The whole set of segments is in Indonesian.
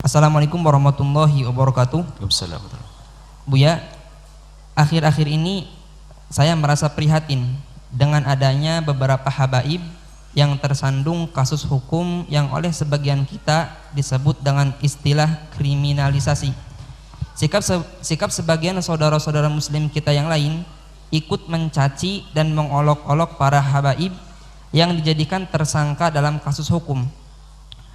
Assalamualaikum warahmatullahi wabarakatuh. Waalaikumsalam. Buya, akhir-akhir ini saya merasa prihatin dengan adanya beberapa habaib yang tersandung kasus hukum yang oleh sebagian kita disebut dengan istilah kriminalisasi. Sikap sebagian saudara-saudara muslim kita yang lain ikut mencaci dan mengolok-olok para habaib yang dijadikan tersangka dalam kasus hukum.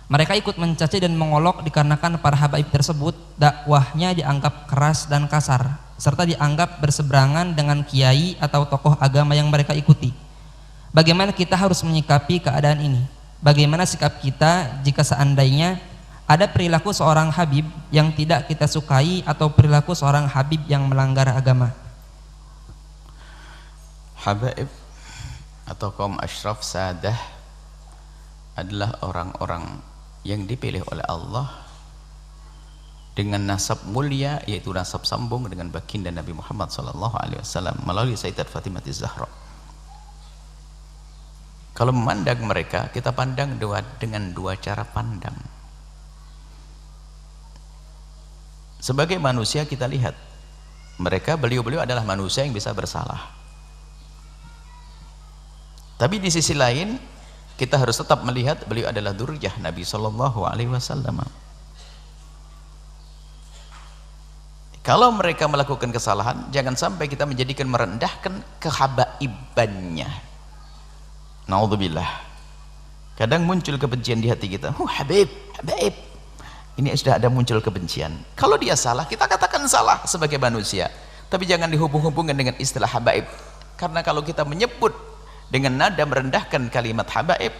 Mereka ikut mencaci dan mengolok dikarenakan para habaib tersebut dakwahnya dianggap keras dan kasar, serta dianggap berseberangan dengan kiai atau tokoh agama yang mereka ikuti. Bagaimana kita harus menyikapi keadaan ini? Bagaimana sikap kita jika seandainya ada perilaku seorang habib yang tidak kita sukai atau perilaku seorang habib yang melanggar agama? Habaib atau kaum asyraf sadah adalah orang-orang yang dipilih oleh Allah dengan nasab mulia, yaitu nasab sambung dengan baginda Nabi Muhammad SAW melalui Sayyidat Fatimah Az-Zahra. Kalau memandang mereka, kita pandang dengan dua cara pandang. Sebagai manusia kita lihat mereka, beliau-beliau adalah manusia yang bisa bersalah. Tapi di sisi lain kita harus tetap melihat beliau adalah dzurriyyah Nabi SAW. Kalau mereka melakukan kesalahan, jangan sampai kita menjadikan merendahkan kehabaibannya. Naudzubillah. Kadang muncul kebencian di hati kita. Habib. Ini sudah ada muncul kebencian. Kalau dia salah, kita katakan salah sebagai manusia. Tapi jangan dihubung-hubungkan dengan istilah habaib. Karena kalau kita menyebut dengan nada merendahkan kalimat habaib,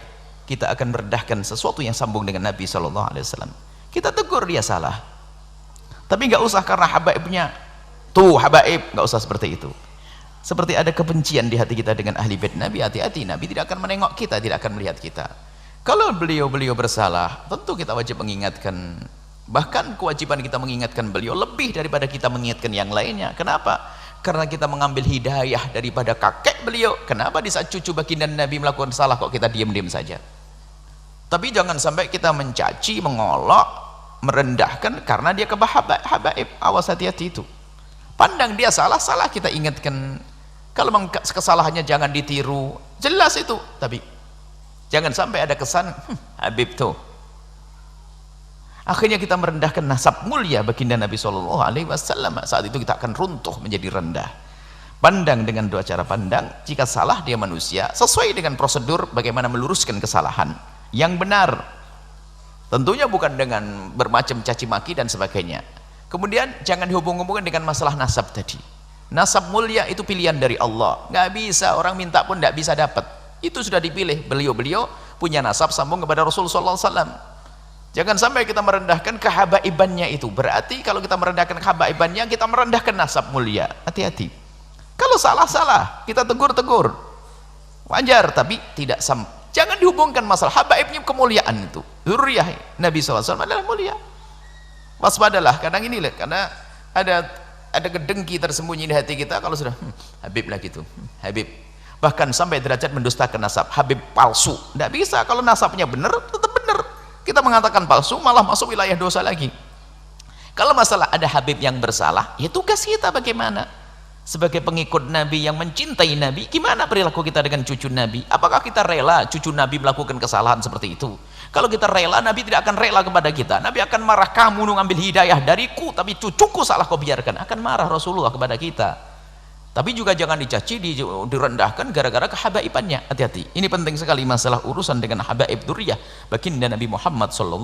kita akan merendahkan sesuatu yang sambung dengan Nabi SAW. Kita tegur dia salah, tapi nggak usah karena habaibnya tuh habaib, nggak usah seperti itu. Seperti ada kebencian di hati kita dengan ahli bait Nabi, hati-hati, Nabi tidak akan menengok kita, tidak akan melihat kita. Kalau beliau bersalah, tentu kita wajib mengingatkan. Bahkan kewajiban kita mengingatkan beliau lebih daripada kita mengingatkan yang lainnya. Kenapa? Karena kita mengambil hidayah daripada kakek beliau. Kenapa di saat cucu baginda Nabi melakukan salah kok kita diam-diam saja? Tapi jangan sampai kita mencaci, mengolok, merendahkan karena dia habaib. Awas, hati-hati itu. Pandang dia salah kita ingatkan. Kalau kesalahannya jangan ditiru, jelas itu. Tapi jangan sampai ada kesan habib tuh. Akhirnya kita merendahkan nasab mulia baginda Nabi SAW. Saat itu kita akan runtuh menjadi rendah. Pandang dengan dua cara pandang. Jika salah dia manusia, sesuai dengan prosedur bagaimana meluruskan kesalahan yang benar. Tentunya bukan dengan bermacam caci maki dan sebagainya. Kemudian jangan dihubung-hubungkan dengan masalah nasab tadi. Nasab mulia itu pilihan dari Allah. Nggak bisa, orang minta pun nggak bisa dapat. Itu sudah dipilih. Beliau punya nasab sambung kepada Rasulullah SAW. Jangan sampai kita merendahkan kehabaibannya itu. Berarti kalau kita merendahkan kehabaibannya, kita merendahkan nasab mulia. Hati-hati. Kalau salah, kita tegur. Wajar, tapi tidak jangan dihubungkan masalah habaibnya kemuliaan itu. Dzurriyyah Nabi SAW adalah mulia. Waspadalah. Kadang ini karena ada kedengki tersembunyi di hati kita. Kalau sudah habib lah gitu, habib. Bahkan sampai derajat mendustakan nasab. Habib palsu. Tidak bisa. Kalau nasabnya benar, tetap benar. Kita mengatakan palsu malah masuk wilayah dosa lagi. Kalau masalah ada habib yang bersalah, ya tugas kita bagaimana sebagai pengikut Nabi yang mencintai Nabi, gimana perilaku kita dengan cucu Nabi? Apakah kita rela cucu Nabi melakukan kesalahan seperti itu? Kalau kita rela, Nabi tidak akan rela kepada kita. Nabi akan marah, kamu ngambil hidayah dariku tapi cucuku salah kau biarkan. Akan marah Rasulullah kepada kita. Tapi juga jangan dicaci, direndahkan gara-gara kehabaibannya. Hati-hati. Ini penting sekali masalah urusan dengan habaib dzurriyyah baginda Nabi Muhammad SAW.